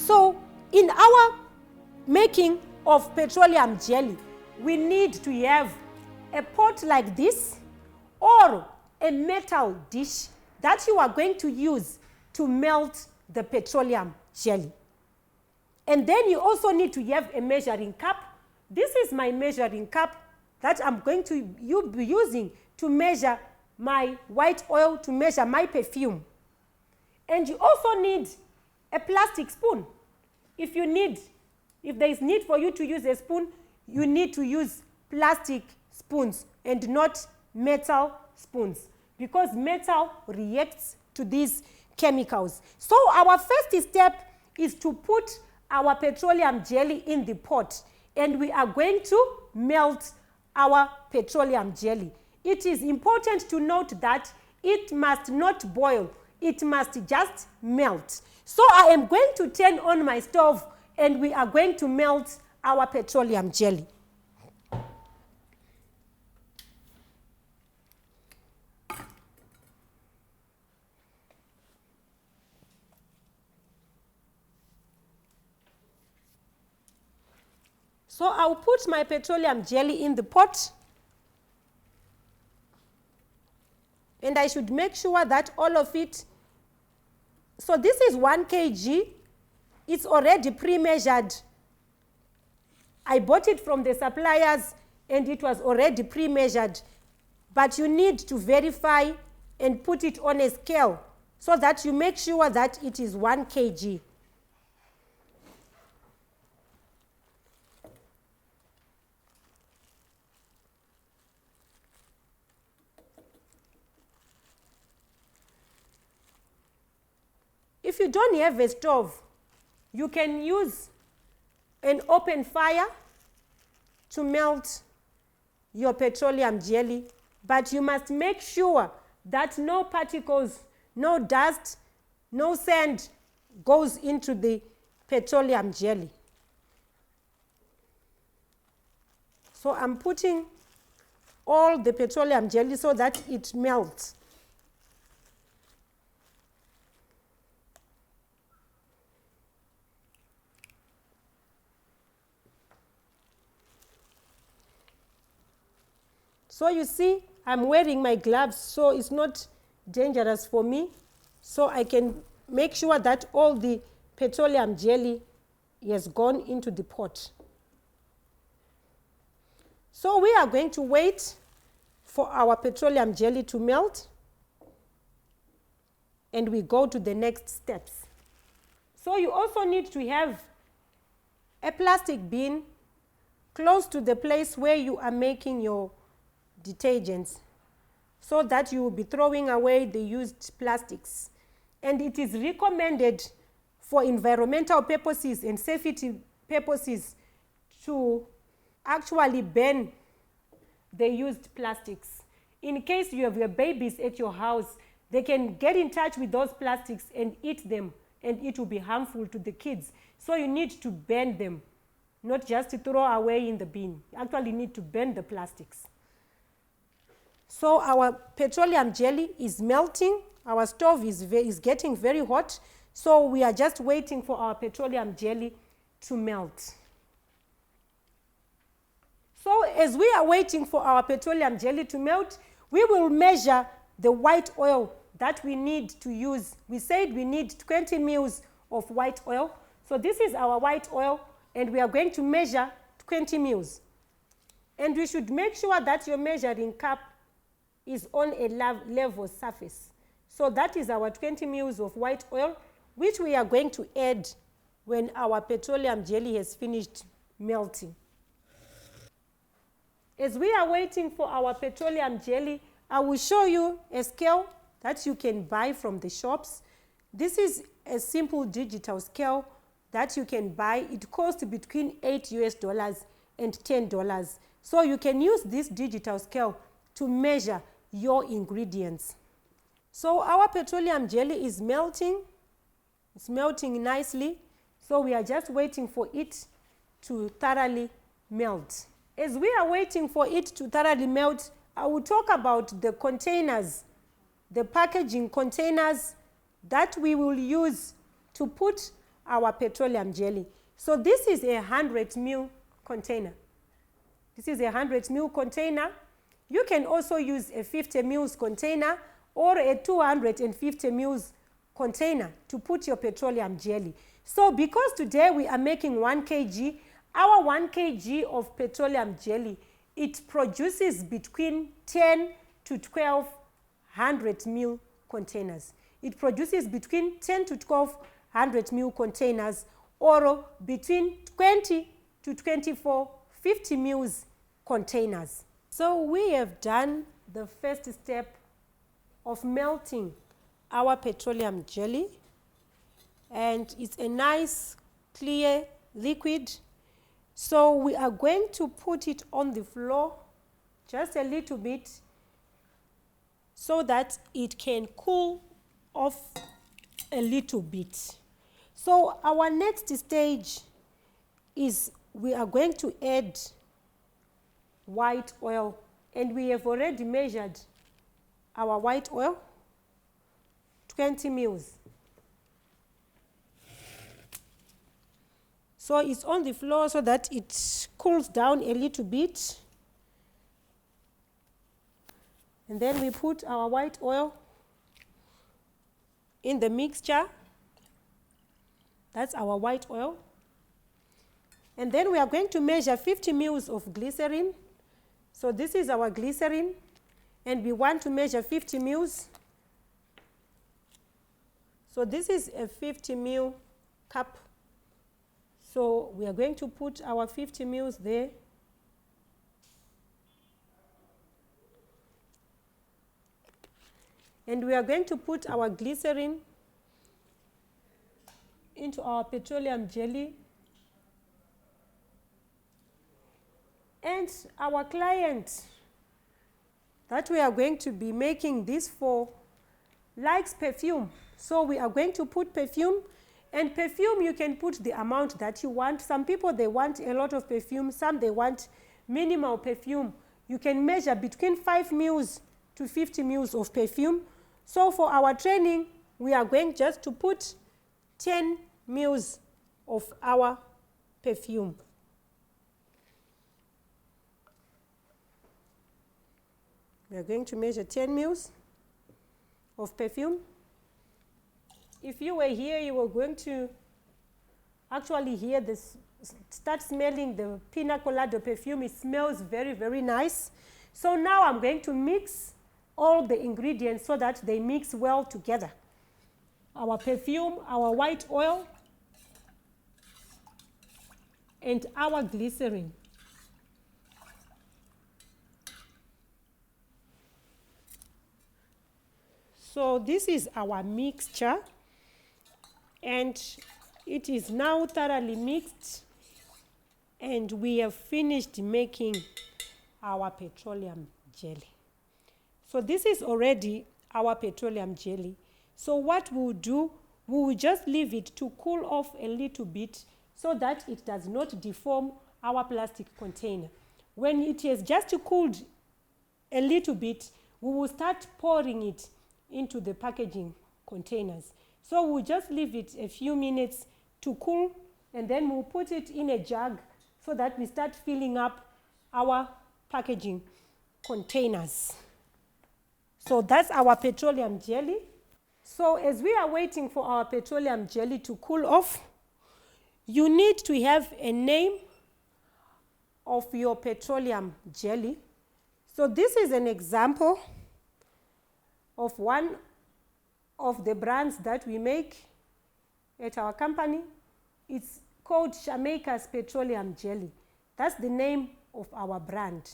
So in our making of petroleum jelly, we need to have a pot like this or a metal dish that you are going to use to melt the petroleum jelly. And then you also need to have a measuring cup. This is my measuring cup that I'm going to be using to measure my white oil, to measure my perfume. And you also need a plastic spoon. If there is need for you to use a spoon, you need to use plastic spoons and not metal spoons, because metal reacts to these chemicals. So our first step is to put our petroleum jelly in the pot, and we are going to melt our petroleum jelly. It is important to note that it must not boil, it must just melt. So I am going to turn on my stove and we are going to melt our petroleum jelly. So I'll put my petroleum jelly in the pot, and I should make sure that all of it, so this is 1 kg, it's already pre-measured. I bought it from the suppliers and it was already pre-measured, but you need to verify and put it on a scale so that you make sure that it is 1 kg. If you don't have a stove, you can use an open fire to melt your petroleum jelly, but you must make sure that no particles, no dust, no sand goes into the petroleum jelly. So I'm putting all the petroleum jelly so that it melts. So you see, I'm wearing my gloves, so it's not dangerous for me. So I can make sure that all the petroleum jelly has gone into the pot. So we are going to wait for our petroleum jelly to melt, and we go to the next steps. So you also need to have a plastic bin close to the place where you are making your detergents, so that you will be throwing away the used plastics. And it is recommended for environmental purposes and safety purposes to actually burn the used plastics. In case you have your babies at your house, they can get in touch with those plastics and eat them, and it will be harmful to the kids. So you need to burn them, not just to throw away in the bin. You actually need to burn the plastics. So our petroleum jelly is melting. Our stove is getting very hot. So we are just waiting for our petroleum jelly to melt. So as we are waiting for our petroleum jelly to melt, we will measure the white oil that we need to use. We said we need 20 ml of white oil. So this is our white oil, and we are going to measure 20 ml. And we should make sure that your measuring cup is on a level surface. So that is our 20 ml of white oil, which we are going to add when our petroleum jelly has finished melting. As we are waiting for our petroleum jelly, I will show you a scale that you can buy from the shops. This is a simple digital scale that you can buy. It costs between $8 and $10. So you can use this digital scale to measure your ingredients. So our petroleum jelly is melting. It's melting nicely. So we are just waiting for it to thoroughly melt. As we are waiting for it to thoroughly melt, I will talk about the containers, the packaging containers that we will use to put our petroleum jelly. So this is a 100 ml container. This is a 100 ml container. You can also use a 50 ml container or a 250 ml container to put your petroleum jelly. So because today we are making 1 kg, our 1 kg of petroleum jelly, it produces between 10 to 1200 ml containers. It produces between 10 to 1200 ml containers, or between 20 to 50 ml containers. So we have done the first step of melting our petroleum jelly, and it's a nice clear liquid. So we are going to put it on the floor just a little bit so that it can cool off a little bit. So our next stage is we are going to add white oil, and we have already measured our white oil, 20 ml. So it's on the floor so that it cools down a little bit. And then we put our white oil in the mixture. That's our white oil. And then we are going to measure 50 ml of glycerin. So this is our glycerin, and we want to measure 50 ml. So this is a 50 ml cup. So we are going to put our 50 ml there. And we are going to put our glycerin into our petroleum jelly. And our client that we are going to be making this for likes perfume. So we are going to put perfume, and perfume you can put the amount that you want. Some people, they want a lot of perfume, some they want minimal perfume. You can measure between 5 ml to 50 ml of perfume. So for our training, we are going just to put 10 ml of our perfume. We are going to measure 10 ml of perfume. If you were here, you were going to actually hear this, start smelling the pina colada perfume. It smells very, very nice. So now I'm going to mix all the ingredients so that they mix well together. Our perfume, our white oil, and our glycerin. So this is our mixture, and it is now thoroughly mixed, and we have finished making our petroleum jelly. So this is already our petroleum jelly. So what we'll do, we will just leave it to cool off a little bit so that it does not deform our plastic container. When it has just cooled a little bit, we will start pouring it into the packaging containers. So we'll just leave it a few minutes to cool, and then we'll put it in a jug so that we start filling up our packaging containers. So that's our petroleum jelly. So as we are waiting for our petroleum jelly to cool off, you need to have a name of your petroleum jelly. So this is an example of one of the brands that we make at our company. It's called Jamaica's Petroleum Jelly. That's the name of our brand.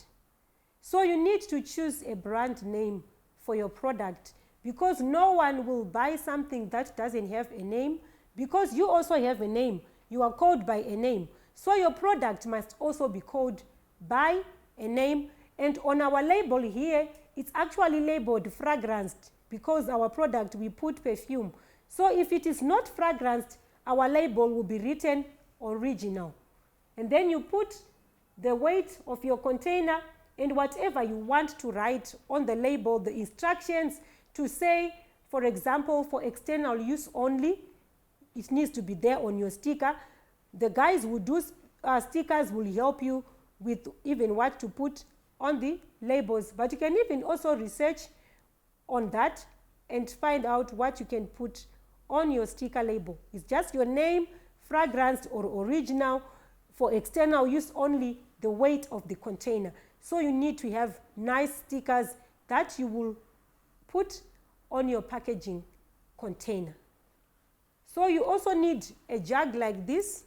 So you need to choose a brand name for your product, because no one will buy something that doesn't have a name, because you also have a name. You are called by a name. So your product must also be called by a name. And on our label here, it's actually labeled fragranced, because our product, we put perfume. So if it is not fragranced, our label will be written original. And then you put the weight of your container and whatever you want to write on the label, the instructions to say, for example, for external use only, it needs to be there on your sticker. The guys who do stickers will help you with even what to put on the labels, but you can even also research on that and find out what you can put on your sticker label. It's just your name, fragrance or original, for external use only, the weight of the container. So you need to have nice stickers that you will put on your packaging container. So you also need a jug like this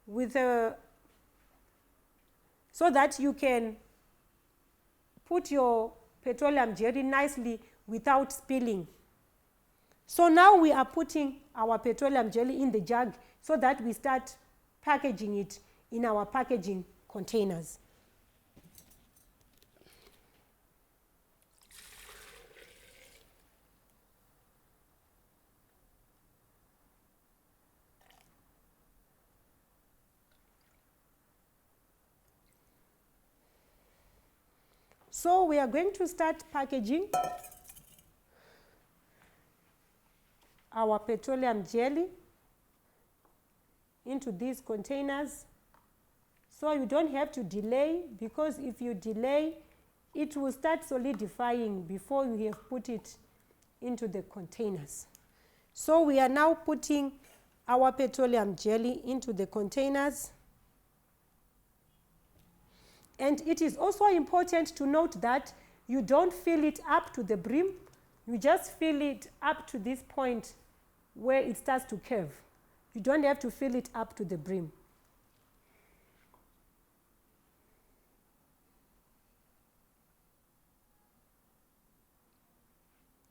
with so that you can put your petroleum jelly nicely without spilling. So now we are putting our petroleum jelly in the jug so that we start packaging it in our packaging containers. So we are going to start packaging our petroleum jelly into these containers. So you don't have to delay, because if you delay, it will start solidifying before you have put it into the containers. So we are now putting our petroleum jelly into the containers. And it is also important to note that you don't fill it up to the brim. You just fill it up to this point where it starts to curve. You don't have to fill it up to the brim.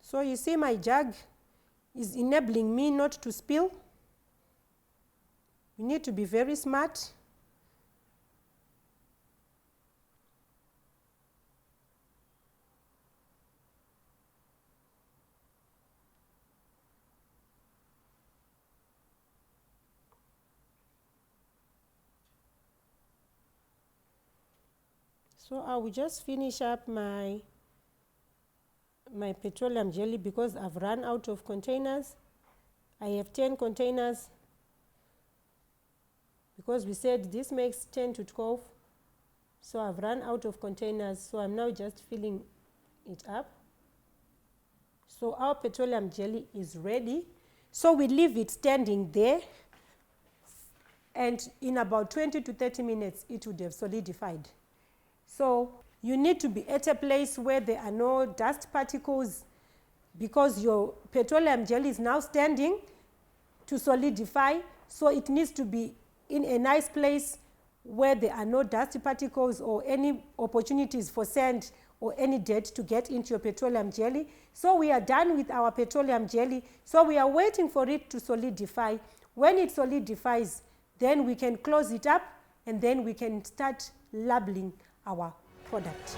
So you see my jug is enabling me not to spill. You need to be very smart. So I will just finish up my petroleum jelly because I've run out of containers. I have 10 containers because we said this makes 10 to 12. So I've run out of containers, so I'm now just filling it up. So our petroleum jelly is ready. So we leave it standing there, and in about 20 to 30 minutes it would have solidified. So you need to be at a place where there are no dust particles, because your petroleum jelly is now standing to solidify. So it needs to be in a nice place where there are no dust particles or any opportunities for sand or any dirt to get into your petroleum jelly. So we are done with our petroleum jelly. So we are waiting for it to solidify. When it solidifies, then we can close it up and then we can start labeling our product.